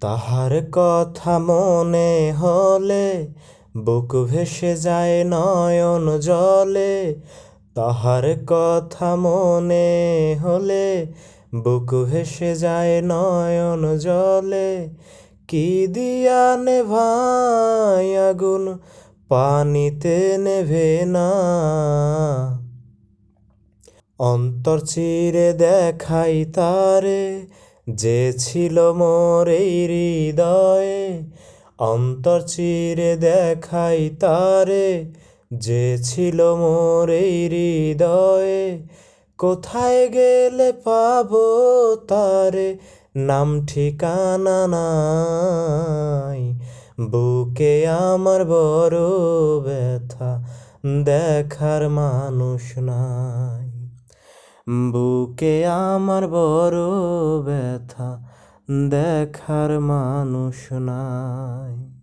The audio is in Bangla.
তাহার কথা মনে হলে বুক ভেসে যায় নয়ন জলে। তাহার কথা মনে হলে বুক ভেসে যায় নয়ন জলে। কি দিয়া নেভাই আগুন পানিতে নেভে না। অন্তর চিরে দেখাই তারে যে ছিল মোর এই হৃদয়ে। অন্তর চিরে দেখাই তারে যে ছিল মোর এই হৃদয়ে। কোথায় গেলে পাবো তারে নাম ঠিকানা নাই। বুকে আমার বড় ব্যথা দেখার মানুষ নাই। বুকে আমার বড় ব্যথা দেখার মানুষ নাই।